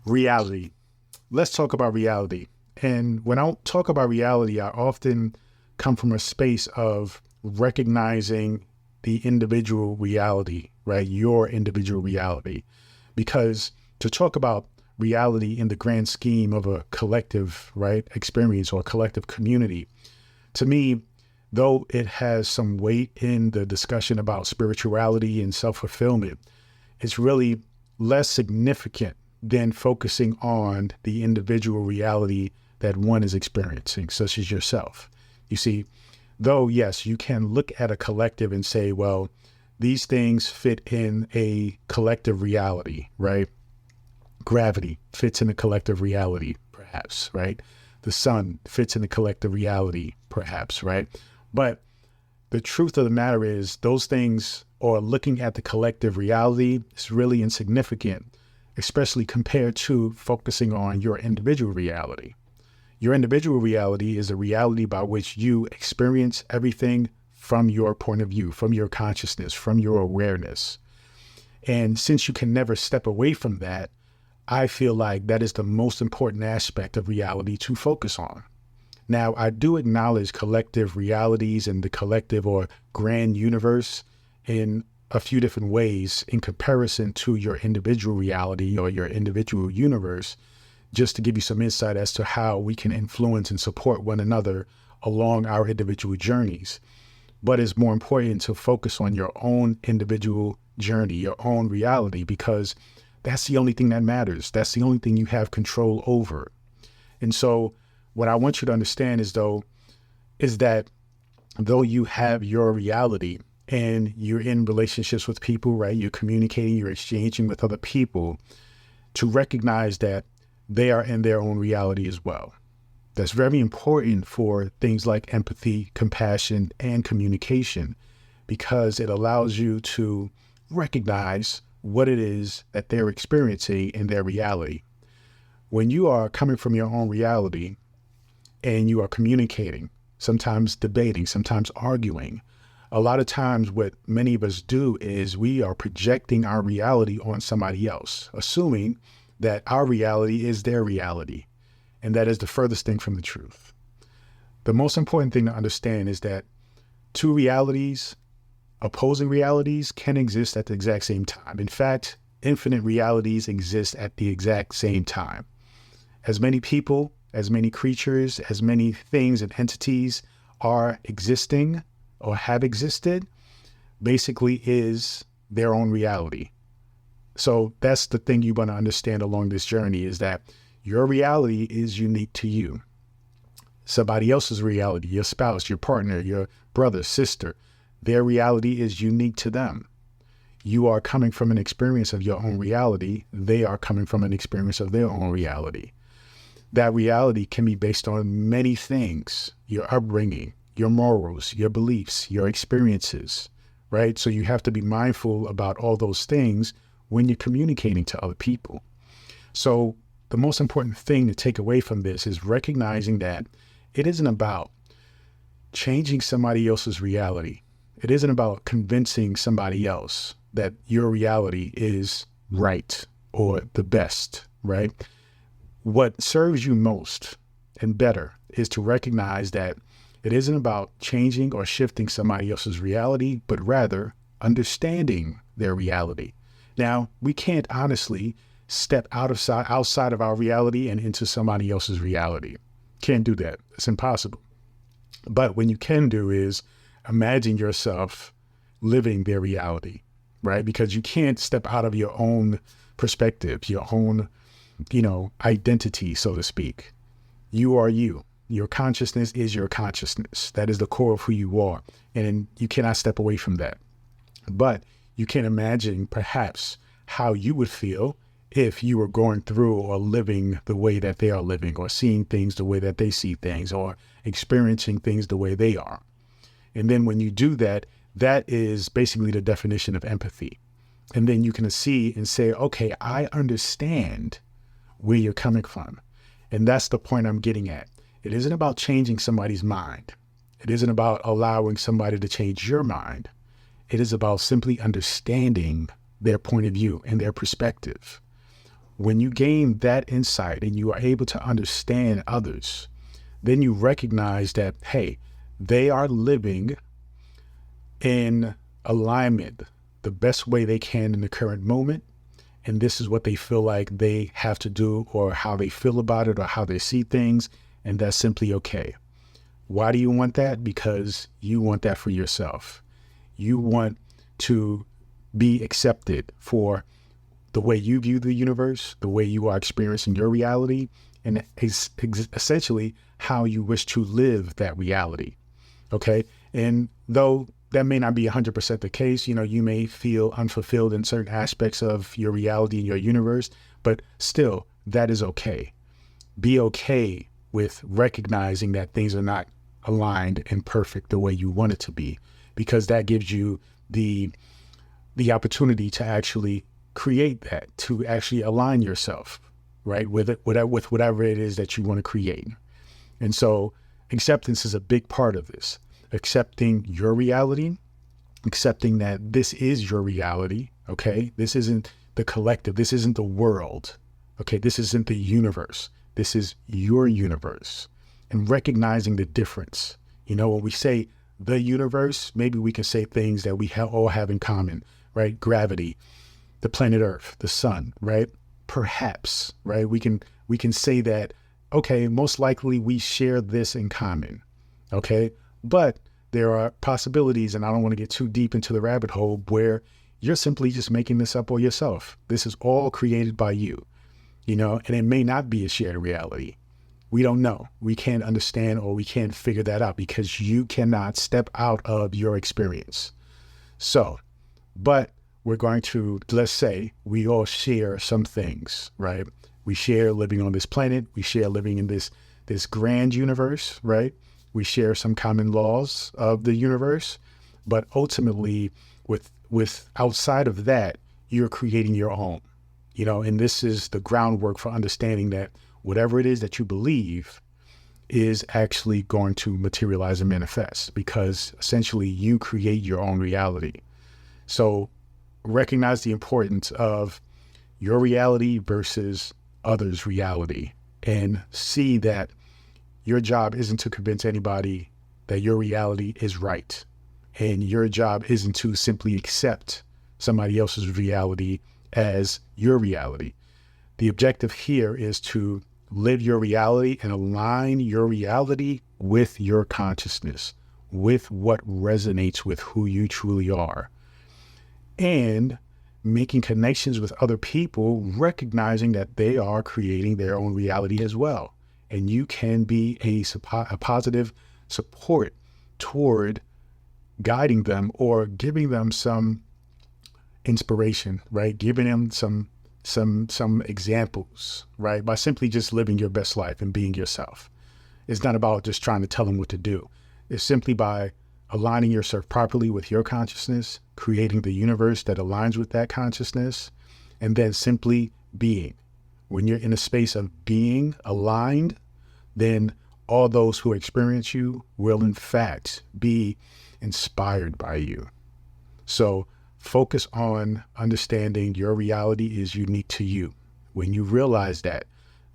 Reality. Let's talk about reality. And when I talk about reality, I often come from a space of recognizing the individual reality, right? Your individual reality. Because to talk about reality in the grand scheme of a collective, right, experience or collective community, to me, though it has some weight in the discussion about spirituality and self-fulfillment, it's really less significant than focusing on the individual reality that one is experiencing, such as yourself. You see, though, yes, you can look at a collective and say, well, these things fit in a collective reality, right? Gravity fits in a collective reality, perhaps, right? The sun fits in a collective reality, perhaps, right? But the truth of the matter is those things, or looking at the collective reality, is really insignificant, especially compared to focusing on your individual reality. Your individual reality is a reality by which you experience everything from your point of view, from your consciousness, from your awareness. And since you can never step away from that, I feel like that is the most important aspect of reality to focus on. Now, I do acknowledge collective realities and the collective or grand universe in a few different ways in comparison to your individual reality or your individual universe, just to give you some insight as to how we can influence and support one another along our individual journeys. But it's more important to focus on your own individual journey, your own reality, because that's the only thing that matters. That's the only thing you have control over. And so what I want you to understand is that though you have your reality and you're in relationships with people, right? You're communicating, you're exchanging with other people, to recognize that they are in their own reality as well. That's very important for things like empathy, compassion, and communication, because it allows you to recognize what it is that they're experiencing in their reality. When you are coming from your own reality and you are communicating, sometimes debating, sometimes arguing, a lot of times what many of us do is we are projecting our reality on somebody else, assuming that our reality is their reality. And that is the furthest thing from the truth. The most important thing to understand is that two realities, opposing realities, can exist at the exact same time. In fact, infinite realities exist at the exact same time. As many people, as many creatures, as many things and entities are existing or have existed, basically is their own reality. So that's the thing you want to understand along this journey, is that your reality is unique to you. Somebody else's reality, your spouse, your partner, your brother, sister, their reality is unique to them. You are coming from an experience of your own reality. They are coming from an experience of their own reality. That reality can be based on many things: your upbringing, your morals, your beliefs, your experiences, right? So you have to be mindful about all those things when you're communicating to other people. So the most important thing to take away from this is recognizing that it isn't about changing somebody else's reality. It isn't about convincing somebody else that your reality is right or the best, right? What serves you most and better is to recognize that it isn't about changing or shifting somebody else's reality, but rather understanding their reality. Now, we can't honestly step outside of our reality and into somebody else's reality. Can't do that. It's impossible. But what you can do is imagine yourself living their reality, right? Because you can't step out of your own perspective, your own, identity, so to speak. You are you. Your consciousness is your consciousness. That is the core of who you are. And you cannot step away from that. But you can imagine perhaps how you would feel if you were going through or living the way that they are living, or seeing things the way that they see things, or experiencing things the way they are. And then when you do that, that is basically the definition of empathy. And then you can see and say, okay, I understand where you're coming from. And that's the point I'm getting at. It isn't about changing somebody's mind. It isn't about allowing somebody to change your mind. It is about simply understanding their point of view and their perspective. When you gain that insight and you are able to understand others, then you recognize that, hey, they are living in alignment the best way they can in the current moment. And this is what they feel like they have to do, or how they feel about it, or how they see things. And that's simply okay. Why do you want that? Because you want that for yourself. You want to be accepted for the way you view the universe, the way you are experiencing your reality, and essentially how you wish to live that reality. Okay. And though that may not be 100% the case, you may feel unfulfilled in certain aspects of your reality and your universe, but still, that is okay. Be okay with recognizing that things are not aligned and perfect the way you want it to be, because that gives you the opportunity to actually create that, to actually align yourself, right, with whatever it is that you want to create. And so acceptance is a big part of this. Accepting your reality, accepting that this is your reality, okay? This isn't the collective. This isn't the world, okay? This isn't the universe. This is your universe. And recognizing the difference. When we say the universe, maybe we can say things that we all have in common, right? Gravity, the planet Earth, the sun, right? Perhaps, right? We can say that, okay, most likely we share this in common, okay? But there are possibilities, and I don't want to get too deep into the rabbit hole, where you're simply just making this up for yourself. This is all created by you, and it may not be a shared reality. We don't know. We can't understand, or we can't figure that out, because you cannot step out of your experience. So, but we're going to, let's say we all share some things, right? We share living on this planet. We share living in this grand universe, right? We share some common laws of the universe, but ultimately with outside of that, you're creating your own, and this is the groundwork for understanding that whatever it is that you believe is actually going to materialize and manifest, because essentially you create your own reality. So recognize the importance of your reality versus others' reality, and see that your job isn't to convince anybody that your reality is right. And your job isn't to simply accept somebody else's reality as your reality. The objective here is to live your reality and align your reality with your consciousness, with what resonates with who you truly are. And making connections with other people, recognizing that they are creating their own reality as well. And you can be a positive support toward guiding them, or giving them some inspiration, right? Giving them some examples, right? By simply just living your best life and being yourself. It's not about just trying to tell them what to do. It's simply by aligning yourself properly with your consciousness, creating the universe that aligns with that consciousness, and then simply being. When you're in a space of being aligned, then all those who experience you will in fact be inspired by you. So focus on understanding your reality is unique to you. When you realize that,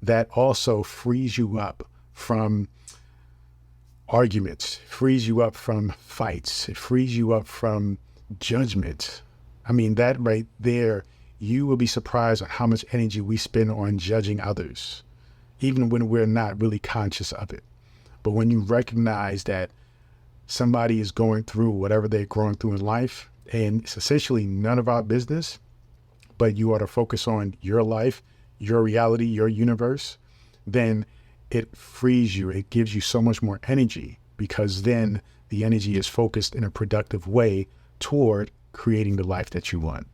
that also frees you up from arguments, frees you up from fights, it frees you up from judgment. I mean, that right there, you will be surprised at how much energy we spend on judging others, even when we're not really conscious of it. But when you recognize that somebody is going through whatever they're going through in life, and it's essentially none of our business, but you are to focus on your life, your reality, your universe, then it frees you. It gives you so much more energy, because then the energy is focused in a productive way toward creating the life that you want.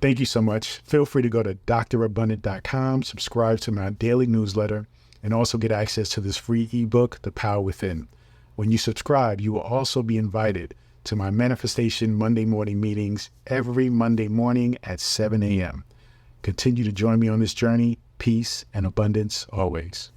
Thank you so much. Feel free to go to drabundant.com, subscribe to my daily newsletter, and also get access to this free ebook, The Power Within. When you subscribe, you will also be invited to my Manifestation Monday morning meetings every Monday morning at 7 a.m. Continue to join me on this journey. Peace and abundance always.